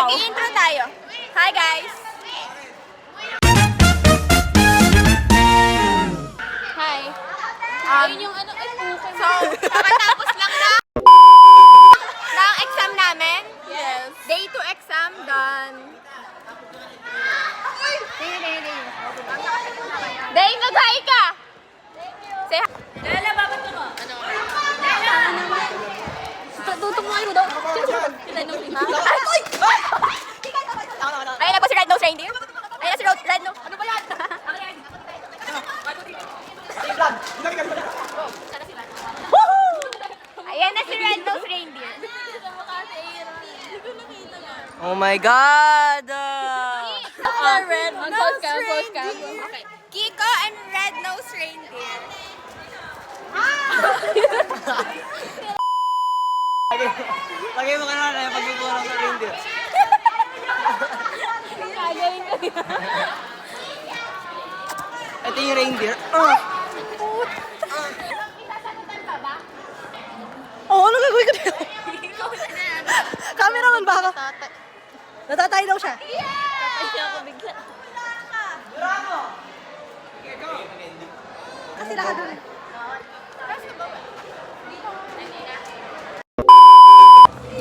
Wow! Mag-i-intro tayo. Hi guys! Hi. Ayun yung ano, ay pukin. So, kakatapos lang ng exam namin. Yes. Day 2 exam done. Day, mag-hi ka! Say hi. Lala, bakit mo? Ano? Tutok mo kayo daw. Ayun na po si Red Nose Reindeer. Ayun na si Red Nose. Ano ba yan? Ayan na si Red Nose Reindeer. Oh my God! Red Nose Reindeer. Okay. Kiko and Red Nose Reindeer. Lagay mo ka na yung pagbuburang sa reindeer. Gagawin ko yun. Ito yung reindeer. Oo, ano gagawin ko dito? Cameraman ba ako? Natatay daw siya. Tatay ako bigla. Kasi nakadun.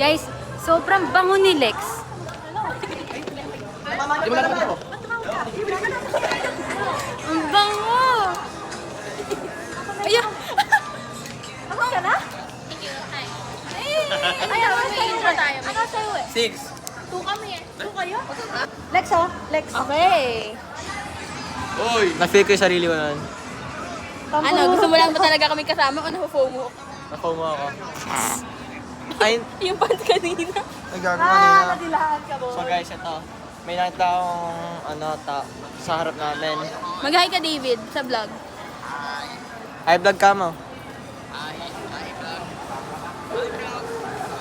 Guys, sobrang bango ni Lex. Di mo naman ako. Ang bango! Ayun! Ako ka na? Ayun, may intro tayo. Ano sa'yo eh? 6. 2 kami eh. 2 kayo? Lex oh, Lex. Okay. Oy! Na-feel ko yung sarili ko nun. Ano, gusto mo lang ba talaga kami kasama o na-FOMO? Na-FOMO ako. Ay, Yung pants kanina. nagagawa nila. Nadilaan ka, So guys, ito. May nakita akong sa harap namin. Mag-hi ka, David, sa vlog. Hi vlog ka mo.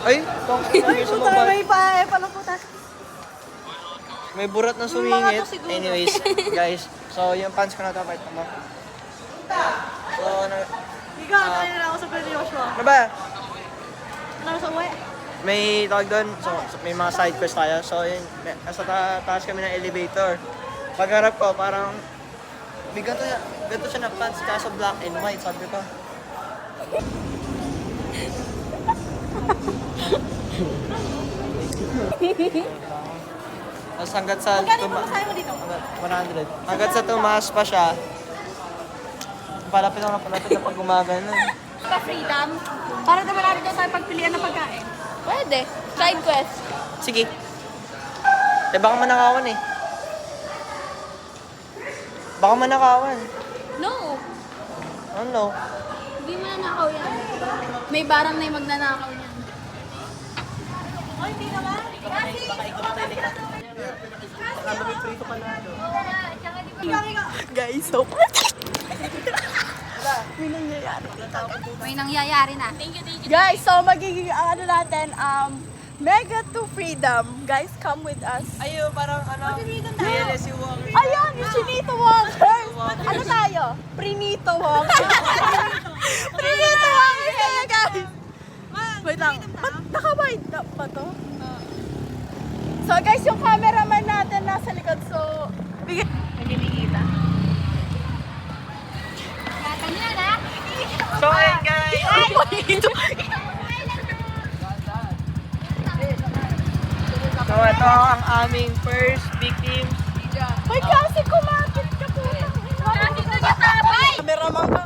Ay, May palaputan. may burat na sumingit. Anyways, guys. So, yung pants ko na ito, fight mo. So, Ikaw, tayo na ako sa pwede Joshua. ano ba? Ano sa uwi? May tawag doon. So, may mga side quest tayo. So, yun, nasa taas kami ng elevator. Pagharap ko, parang may ganito siya na pants kaso black and white, sabi ko. Tapos hanggat sa Sa'yo mo dito. 100. Hanggat sa tumaas pa siya, palapit na pag gumagano. Pa-freedom? Para naman natin tayo pagpilian ng pagkain. Pwede. Side quest. Sige. Baka manakawan eh. Baka manakawan. No. Ano? Hindi mo nanakaw yan. May barang na yung magnanakaw niyan. O, hindi naman. Guys, so... May nangyayari na. Guys, so magiging ano natin, Mega to Freedom. Guys, come with us. Ayun, parang ano... PLSU Walker. Ayun, yung Chinito Walkers. Ano tayo? Prinito Walkers. Prinito Walkers tayo, guys. Wait lang. Ba't naka-wide na pa to? So guys, yung cameraman natin nasa likod. So, bigyan. Nagkikita. Kanina na. So, ayun guys! So, ito ang aming first victim. May kasi kumapit ka po. Kasi nagtatabay. Cameraman ka.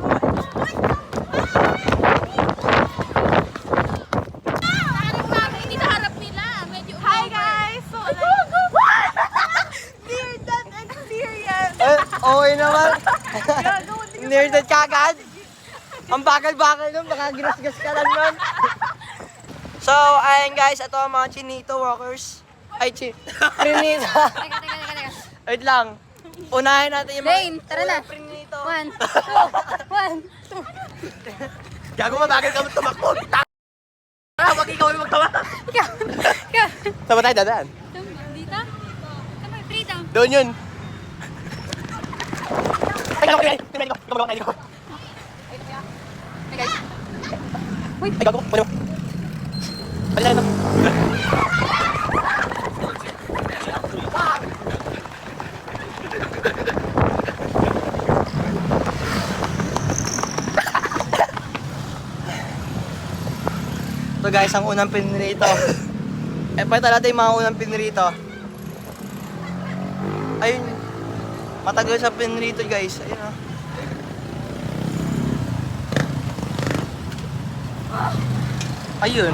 Harap namin, hindi sa harap nila. Medyo Hi guys! So, near that experience. Okay naman. Near that kagad. Ang bagal-bagal nun, baka ginasgas ka lang nun. So, ayun guys, ito ang mga Chinito walkers. Ay, Prinito. Teka. Wait lang. Unahin natin yung mga... Lane, tara na. Prinito. 1, 2, 1, 2. Gago, mabagal ka tumakbo. Wag ikaw yung magtawa. Ikaw. Saan ba tayo dadaan? Dito? Come on, freedom. Doon yun. Ay, gago, ay, gago. Hey guys. Ay, gago, pwede mo. Balik na ito. guys, ang unang pinrito. Pakita natin yung mga unang pinrito. Ayun. Matagal sa pinrito guys. Ayun o. Ayun.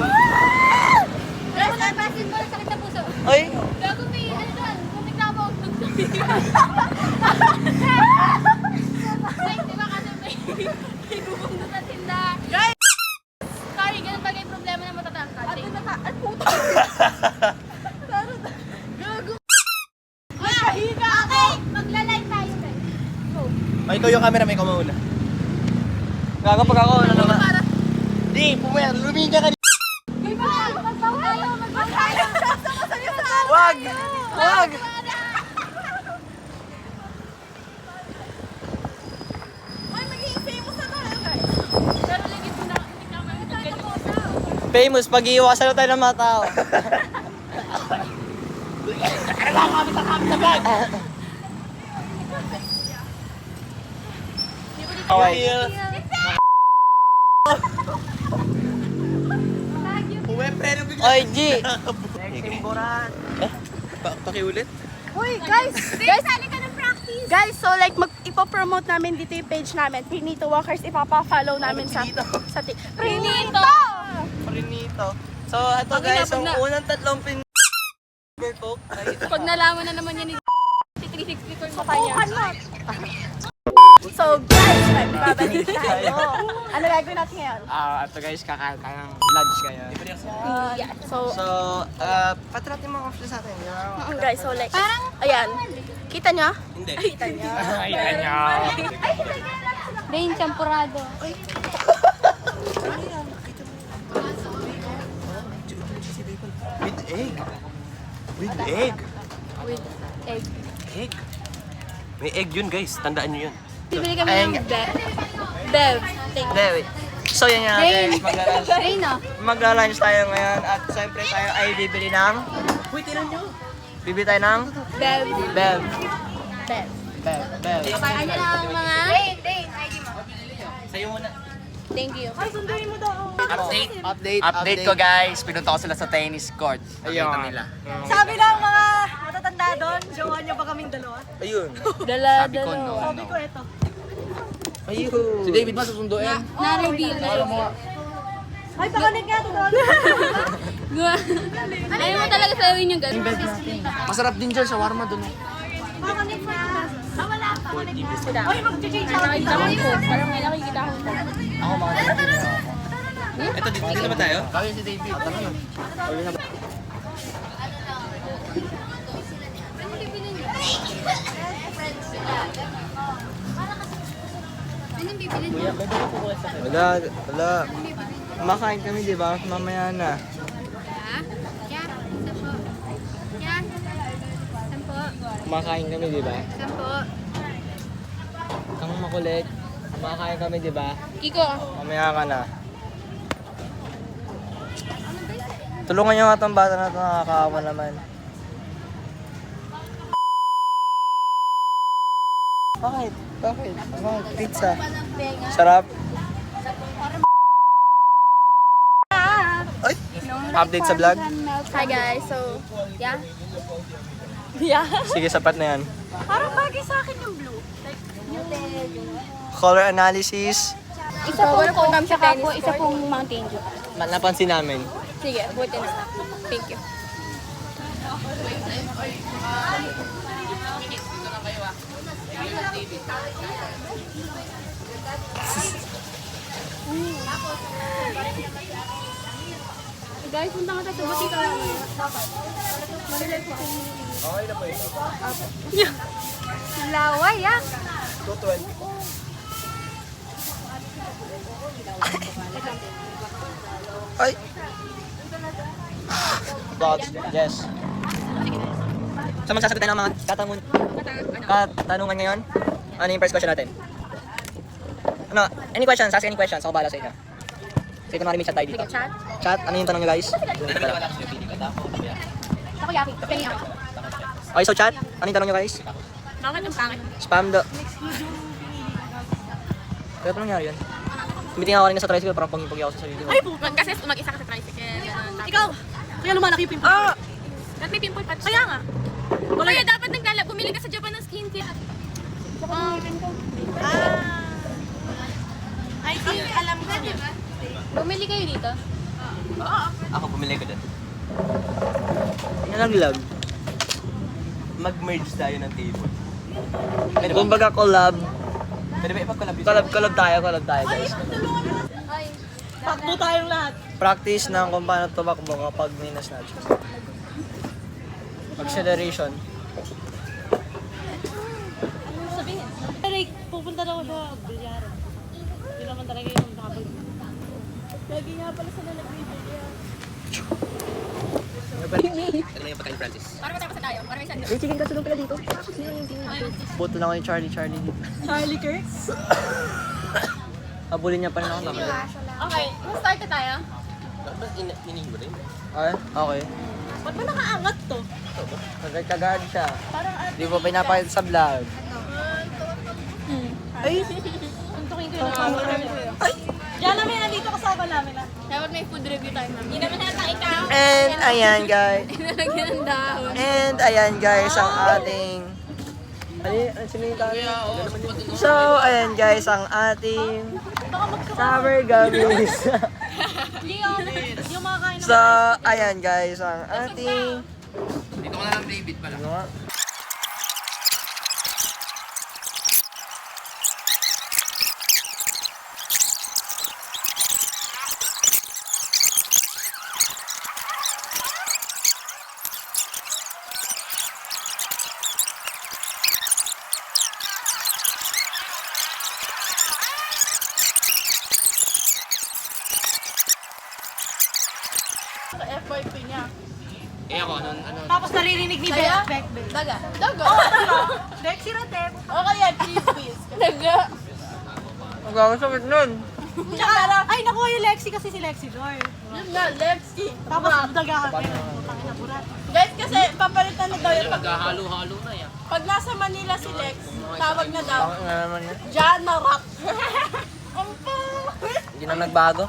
Guys, napasin mo, sakit na puso. Ay. Gago may, ano doon? Kumik na ako. Ay, di ba kasi may bubong doon sa tinda. Guys! Sorry, ganun bagay problema na matatangkad. At puto. Gago. Mahiga ako. Okay, magla-live tayo guys. Ay, ikaw yung camera, may ikaw mauna. Gagapag ako, ano naman? Di, pumayang, lumiga ka. May magbaw tayo, magbaw tayo. Wag! Wag! Ay, magiging famous na tayo, guys. Pero lagi po na, hindi ka mamagaling. Famous, pag-iiwasan na tayo ng mga tao. Okay. Oy, G! Pakiulit? Uy, guys! Guys, sali ka ng practice. Guys, so like ipopromote namin dito yung page namin, Prinito Walkers, ipapa-follow namin sa Prinito! Prinito. So, ito Pag guys, na- ang unang tatlong Coke ay Pag nalaman na naman yan ni 360 for sa Bukan kanya. mo! So guys, magbabalik tayo. Ano gagawin natin ngayon? ito guys, kakain tayo ng lunch ngayon. Yeah. So, So, pati natin mga options natin. guys, so like, ayan. Kita nyo? Hindi. Kita nyo? Dain champurado. With egg. With egg. With egg. Egg. May egg yun guys, tandaan nyo yun. Bibili kami Ayun ng Bev. Thank you. Wait. So yan nga guys, Dain no? magla-lunch tayo ngayon at siyempre tayo ay bibili ng... Uy, tinan nyo! Bibili tayo ng... Bev. Bev. Bev. Bev. Ano lang mga... Dain, ID mo. Sa'yo muna. Thank you. Ay, sunduin mo daw. Update ko guys, pinunta ko sila sa tennis court. Nakita Ayun. nila. Sabi ng mga matatanda doon, jowa niyo ba kaming dalawa? Ayun. Sabi ko no. Sabi ko ito. Ayun. Si David ba susunduin? Na-reveal na yun. Ay, pakanig nga ito doon. Ayaw mo talaga sa'yo yung ganun. Masarap din dyan, shawarma dun. Pakanig nga. Ah, wala. Pakanig nga. Ay, mag-change out. Nakikita ko. Parang may nakikita ko. Ako mga Ito, dito naman tayo. Kami si David. Tara na. Anong bibili niyo? Wala. Kumakain kami, di ba? Mamaya na. Yan. Sampo. Yan. Sampo. Kumakain kami, di ba? Sampo. Kang makulit. Kumakain kami, di ba? Kiko. Mamaya ka na. Tulungan niyo nga itong bata na ito, nakakaawa naman. Bakit? Bakit? Pizza. Sarap. Ay! Update sa vlog? Hi guys. So, yeah. Yeah. Sige, sapat na yan. Parang bagay sa akin yung blue. Color analysis. Isa pong Coke, saka po isa pong Mountain Dew. Napansin namin. Sige, buti na. Thank you. Guys, punta nga tayo sa butika lang. Manilay po kayo. Okay na po ito. Laway, ah. 220. Ay! Vlogs, yes. So magsasagot tayo ng mga katanungan ngayon. Ano yung first question natin? Ano? Any questions? Ask any questions. Ako bahala sa inyo. Sige, kunwari may chat tayo dito. Chat. Chat? Ano yung tanong nyo guys? Takoyaki. Penny ako. Okay, so chat? Ano yung tanong nyo guys? Bakit ang pangit? Spam daw. Kaya pa nangyari yun? Tumitingin ako kanina sa tricycle, parang pangipagi ako sa sarili ko. Ay, puta. Kasi mag-isa ka sa tricycle. Ganun. Ikaw, kaya lumalaki yung pimple. Ah! Dapat may pimple patch. Kaya nga. Kaya dapat bumili ka sa Japan ng skincare. I think alam ko. Bumili kayo dito? Ako bumili ko dyan. Nalaglag. Mag-merge tayo ng table. Pwede ba? Kumbaga collab. Pwede ba ipag-collab yun? Collab tayo guys. Ay. Takbo tayong lahat. Practice ng kung paano tumakbo kapag may na-snatch ka. Acceleration. Sabihin. Pero pupunta daw sa bilyara. Hindi naman talaga yung nakapag... Lagi nga pala sila nagbibigyan. Ano yung pagkain, Francis? Para matapos na tayo. Para may sandok. Sige, kasunod pala dito. Boto lang ako ni Charlie dito. Charlie Kirk? Habulin niya pa rin ako. Okay, start na tayo. Dapat inihiwa rin. Ay, okay. Ba't ba nakaangat to? Nagkagard siya. Parang Di mo pinapakita sa vlog. Ay! Tuntukin ko yung camera. Ay! Diyan namin, nandito kasama namin ah. Dapat may food review tayo ma'am. Hindi naman nata ikaw. And ayan guys. Nalagyan ng dahon. And ayan guys ang ating... Ano sino yung tawag? So, ayan guys ang ating sour gummies. Yung mga kain So, ayan guys ang ating... Dito ko na lang David pala. Ano nga? sa FYP niya. Eh ako, ano? Tapos naririnig ni Saya? Beck. Daga. Daga. Beck, si Rate. Okay yan, please. Daga. Ang gagawin nun. Tsaka, ay nakuha yung Lexi kasi si Lexi Joy. Yun na, Lexi. Tapos dagahan kayo. Putangin na burat. Guys, kasi papalitan na daw yung Maghahalo-halo na yan. pag nasa Manila si Lex, tawag na daw. Bakit nga naman yan? Jana Rock. Hindi na nagbago.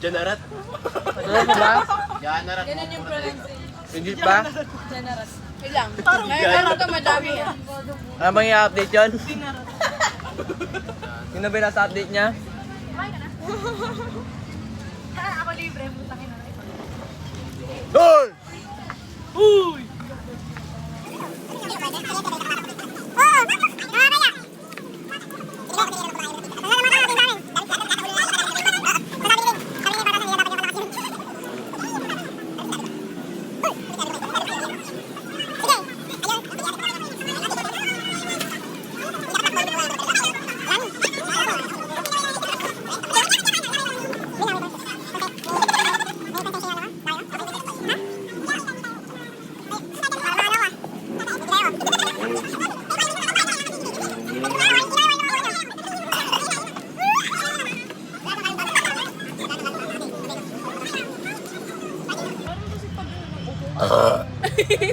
Janarat. Ano ba? Janarat. Ganun yung pronunciation. Legit ba? Jana Rock. Wait lang. Meron ito madami yan. Ano bang i-update yun? Yun na ba yung nasa update niya? Ako libre, putangin na. Goal! Uy!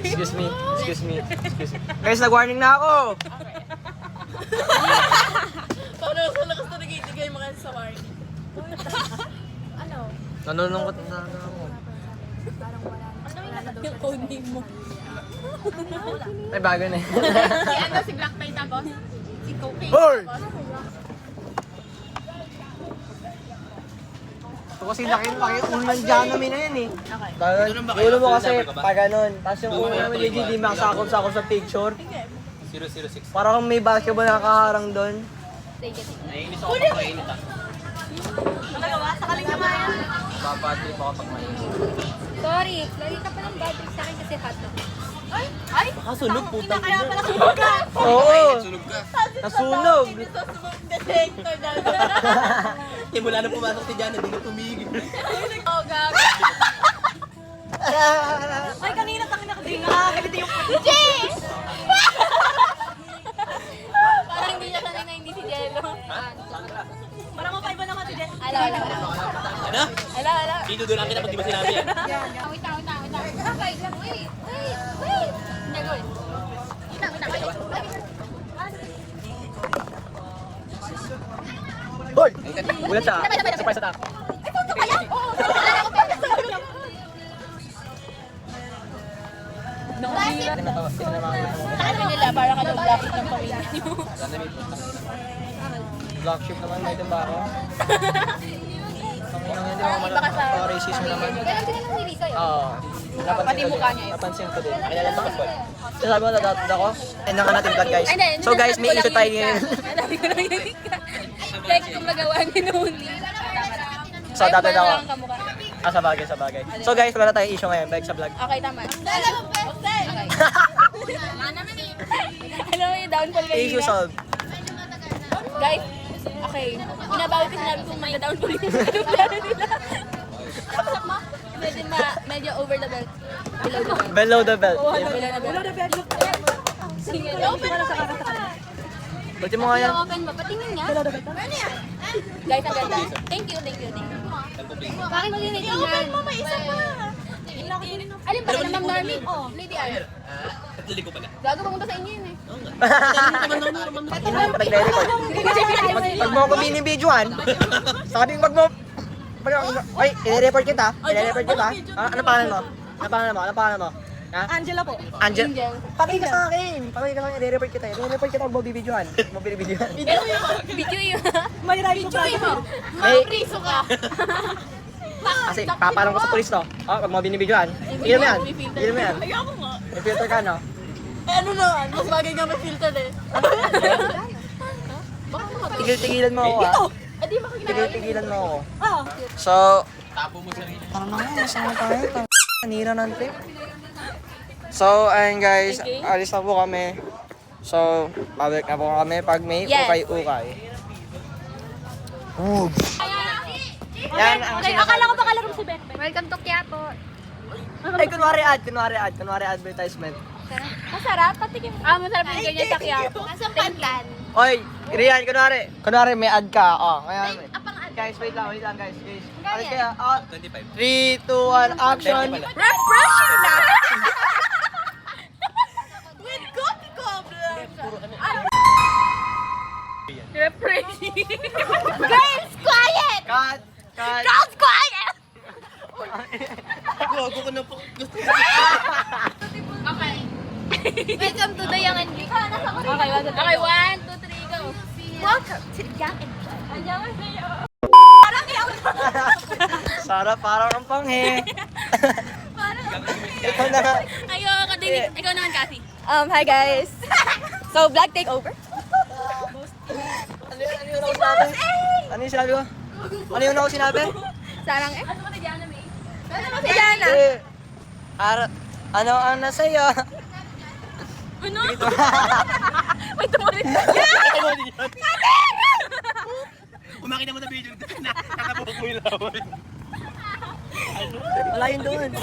Excuse me. Guys, nag-warning na ako! Paano sa lakas na nag-itigay mga sa warning? Ano? Nanulungkot na ako. Yung code name mo. Ay, bago na eh. Si ano, si Black Pie tapos? Si Cocaine. Hoy! Tapos? Ito kasi laki unang dyan namin na yan eh. Ulo mo kasi pa ganun. Tapos yung ulo namin legit di makasakop-sakop sa picture. 006. Parang may basketball na nakaharang doon. Naiinis ako pag mainit ah. Nagawa, sakaling naman yan. Papatrip ako pag mainit. Sorry, lagi ka pa ng bad trip sa akin kasi hot dog. Ay! Ay! Nakasulog putang Kaya pala sunog ka! Oo! Sunog ka. Nasunog! Sa smoke detector na. Eh mula na pumasok si Jana, di na tumigil. Oh, gago. Ay, kanina tangin ako din. Nakakalito yung Parang hindi niya sanay na hindi si Jello. Parang mapaiba naman si Jess. Ala. Ano? Ala. Dito doon lang kita pag di ba sinabi yan. Wait lang. Okay, lang. Wait. Hindi, gawin. Wait lang. Hoy! Gulat siya. Surprise attack. Ito kaya? Oo. Wala na akong pera. Ano nila, para ka daw black ng pamilya niyo. Black sheep naman, may din ba ako? Baka sa... Racism naman. Kaya lang tinanong ni Lisa yun. Oo. Pati mukha niya yun. Napansin ko din. Nakilala mo ako. So sabi mo, nadatod ako. End na ka natin vlog guys. Ay, hindi, So guys, may issue tayo ngayon. Sabi ko lang yun. Like, kung magawa niyo na huli. So dapat ako. Lang kamukha. Sa bagay, sa bagay. So guys, wala na tayong issue ngayon. Balik sa vlog. Okay, tama. Okay. Alam mo yung downfall kanina? Issue solved. Guys, okay. Binabawi ko sinabi kong mag-downfall yung plano nila. Medyo over the belt. Below the belt. Below the belt. Below the belt. Sige, open mo sa kakasakala. Buti mo nga yan. Open mo. Patingin niya. Guys, ang ganda. Thank you. Bakit mo tinitingnan? Open mo. May isa pa. Alin ba rin Ma'am Normie? Oh, Lady R. Gago pumunta sa inyo yun eh. Nagre-record. Pag mo ako binibidyoan, sabi pag mo... Ay, i-report kita. I-report kita. Ano pangalan mo? Ano pangalan mo? Ha? Angela po. Angel. Pakita sa akin. Pakita sa akin. I-report kita. I-report kita pag mo bibidyoan. Mo binibidyoan. Video yun. May right to try mo. May... Priso ka. Kasi papalang ko sa pulis to. Pag mo binibidyoan. Tigil mo yan. Tigil mo yan. Ayoko nga. May filter ka, no? Eh ano naman? Mas bagay nga may filter eh. Tigil-tigilan mo ako, ha? Edi makikita. Tigil-tigilan mo ako. Ah. So... Parang na nga, masama tayo. Kanira ng trip. So, ayun guys, alis na po kami. So, babalik na po kami pag may Yes. ukay-ukay. Yan ang Akala ko baka laro si Ben. Welcome to Quiapo. Ay, kunwari advertisement. Masarap, patikim. Masarap yung ganyan sa Quiapo. Nasaan pantan? Oy, Rian, kunwari may ad ka. Ngayon. Guys, wait lang guys. Alis kaya. 3, 2, 1, action. Refreshing na! With coffee cobbler! Refreshing! Girls, quiet! Cut. Girls, quiet! Okay. Welcome to the Young and Geek. Okay, 1, 2, 3, go! Welcome to the Young and Geek. Sarap, parang ang panghe. Ikaw na nga. Ayoko din. Ikaw naman, Cassie. Hi guys. So, vlog takeover. Ano yung sinabi ko? Ano yung ako sinabi? Sarang eh. Ano ba si Diana, May? Ano ba si Diana? Ano ang nasa'yo? Ano? May tumulit na. Umakita mo na video, nakabuhok mo yung lawan. Wala yun doon.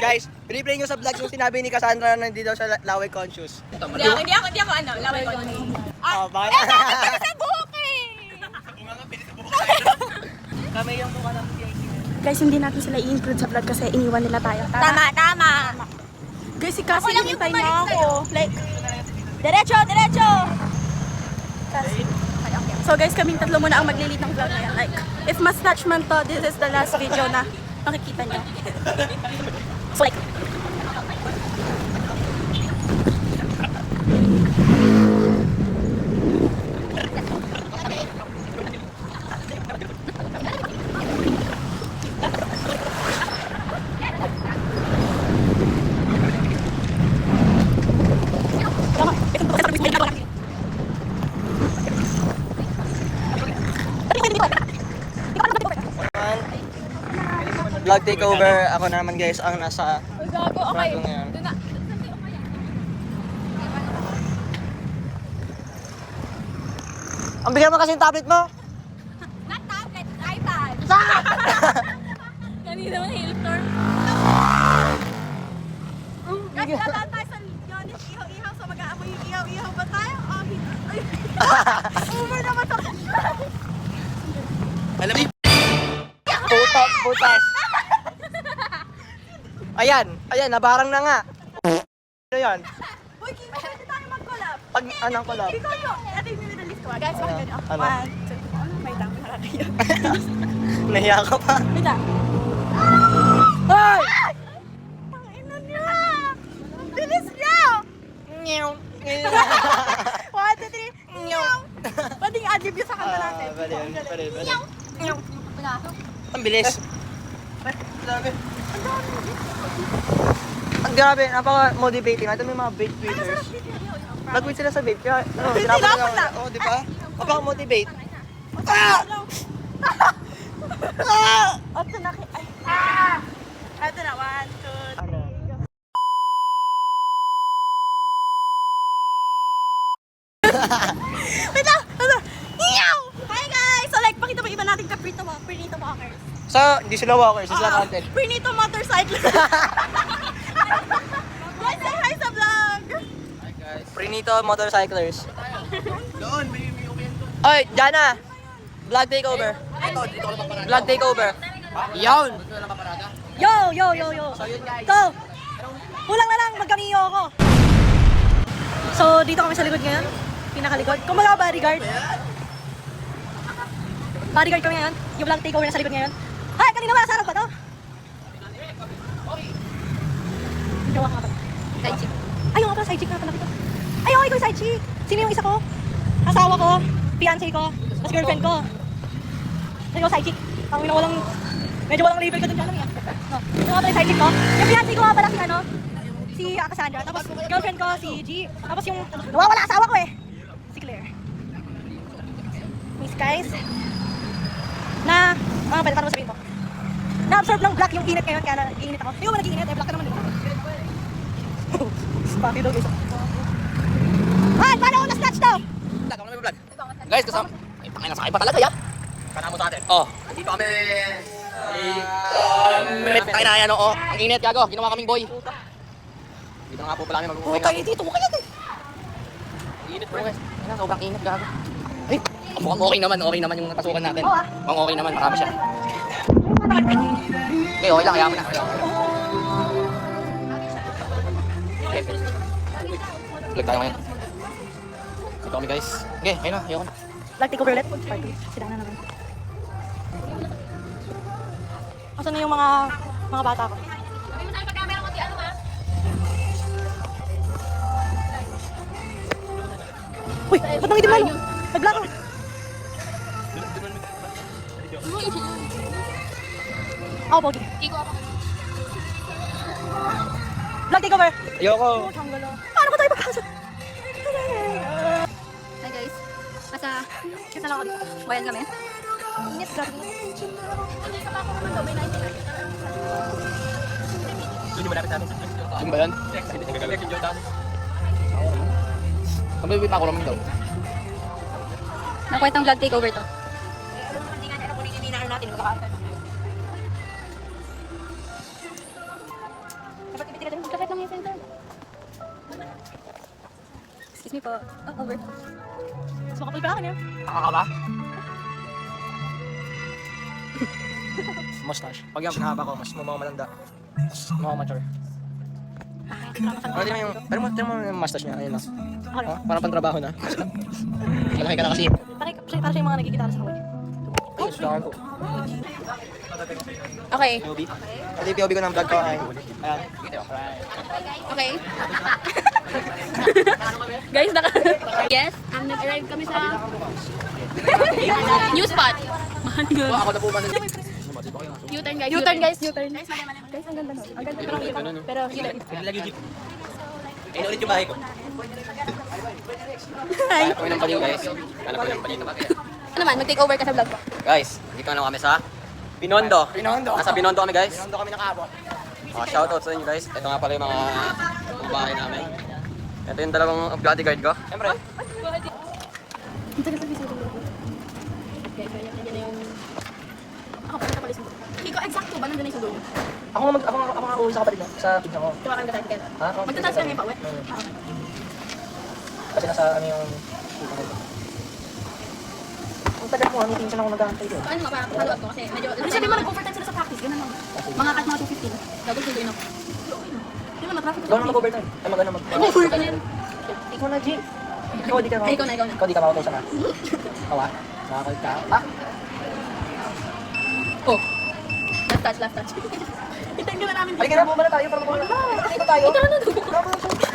Guys, piniplay nyo sa vlog yung sinabi ni Cassandra na hindi daw siya laway conscious. Hindi ako laway ko. Bakit? Sa buhok eh. Kami yung mukha ng Guys, hindi natin sila i-include sa vlog kasi iniwan nila tayo. Tama. Guys, si Cassie, hinintay niya ako. Like, Diretso! so guys, kaming tatlo muna ang maglilit ng vlog na yan. Like, if mas-touch man to, this is the last video na makikita niyo. So like, vlog takeover. Ako na naman guys ang nasa Gago, okay. front ngayon. Doon na. Ang bigyan mo kasi yung tablet mo. Not tablet, iPad. Kanina mo hailstorm. Guys, dadaan tayo sa Yonis Ihaw-Ihaw. So mag-aamoy yung ihaw-ihaw ba tayo? Over naman sa Alam mo, Putas. Ayan, nabarang na nga. Ano yan? Boy, pwede tayo mag-collab. Anong collab? Ikaw yun. Ito yung nililist ko. Guys, Ano? pakinggan nyo. Ano? 1, 2, Wait lang, may nakakaya. Nahiya ka pa. Wait lang. Ay! Ina niya! Bilis niya! Nyew. 1, 2, 3. Nyaw! Pwede yung adlib yun sa kanta natin. Pwede. Ang bilis. Ang grabe, napaka-motivating. Ito may mga vape tweeters. Nag-tweet sila sa vape. Kaya, tinapon na. Oo, di ba? Napaka-motivate. Ito na. Ito na, 1, 2, 3. Ano? Wait lang! Nyaw! Hi guys! So like, pakita mo iba natin ka Pernito Walkers. So, hindi sila walkers, sila content. Pernito Motorcycle. Guys, say hi sa vlog! Prinito Motorcyclers. Oy, Jana! Vlog takeover. Vlog takeover. Yon! Yo! Go! Kulang na lang, magkamiyo ako. So, dito kami sa likod ngayon. Pinakalikod. Kung mga bodyguard. Bodyguard kami ngayon. Yung vlog takeover na sa likod ngayon. Hi! Kanina ba? Sa harap ba to? Jowa ka ba? Side chick. Ayaw nga pala, side chick na pala ito. Ayaw, ikaw yung side chick. Sino yung isa ko? Asawa ko, fiancé ko, tapos girlfriend ko. Ikaw side chick. Ang ina walang, medyo walang label ko dun dyan. No. Ito nga pala yung side chick ko. Yung fiancé ko nga pala si ano, si Cassandra. Tapos girlfriend ko si G. Tapos yung nawawala asawa ko eh. Si Claire. Miss guys. Na, pwede paano sabihin ko? Na-absorb ng black yung init ngayon, kaya nag-iinit ako. Hindi ko ba nag-iinit? Eh, black ka naman dito. Spotty daw guys. Ay, paano ako na-snatch daw? Guys, kasama. Ay, pangina sa akin pa talaga, ya. Kana mo sa atin. Oh, dito kami. Tayo na yan, oh. Ang init, gago. Ginawa kaming boy. Dito nga po pala kami mag-uwi. Tayo dito, mukha yan eh. Init po, guys. Ayan, sobrang init, gago. Ay, mukhang okay naman yung pasukan natin. Mukhang okay naman, marami siya. Okay, okay lang, kaya mo na. Okay. Vlog tayo ngayon. Ito kami guys. Okay, ayun na, ayoko na. Like, take over ulit. Sila na naman. Asan na yung mga bata ko? Uy, ba't nangitim lalo? Nag-black ako. Ako, Pogi. Vlog takeover. Ayoko. Paano ba tayo papasok? Hi guys. Kasi lang ako dito. Bayan kami. Init, grabe. Yung ba yan? Kami pa ako naman daw. Nakuha itong vlog takeover to. Kapit lang yung center. Excuse me po. Oh, over. Mas makapal ka akin yan. Nakaka ba? Mustache. Pag yung pinahaba ko, mas mamamalanda. Mas mamamature. Ano din yung, pero mo yung mustache niya, ayun lang. Okay. Parang pantrabaho na. Malaki ka na kasi. Para siya yung mga nagigitara sa haway. Ayos, dahan ko. Okay. POV. Pati POV ko ng vlog ko ay, ayan. Okay. Guys, yes, nag-arrive kami sa new spot. Ako na po ba? U-turn guys. U-turn guys, U-turn. Guys, ang ganda nun. Ang ganda pero U-turn. Ayun ulit yung bahay ko. Kaya po ng paling guys. Kaya po ng paling na Ano man, mag-take over ka sa vlog ko. Guys, dito na kami sa Pinondo. Nasa Binondo kami guys. Pinondo kami nakaabot. Shoutout sa inyo guys. Ito nga pala yung mga bahay namin. Ito yung dalawang bodyguard ko. Siyempre. Ako, pagkita pala yung sundo. Kiko, exacto ba? Nandun na yung sundo? Ako nga uuwi sa kapatid ko, sa pinsa ko. Tumakan ka tayo together. Ha? Oo, Magta-touch lang yung pauwi. Kasi nasa ano yung kita ko. Ang tagal mo, minsan ako nag-aantay doon. Ano nga ba? Follow up ko kasi medyo... Ano sabi mo, nag-overtime sila sa practice? Ganun lang. Mga cut mga 2:15. Double sunduin ako. Yun lang, na-traffic. Ikaw na mag-overtime. Ay, mag-ano mag... Over ka din. Ikaw na, G. Ikaw di ka Ay, ikaw na. Ikaw di ka makatay sa na. Kawa. Sakal ka. Ah! Oh! Last touch. Hintayin ka na namin dito. Halika na, bumaba na tayo para mababa. Dito tayo. Ito na.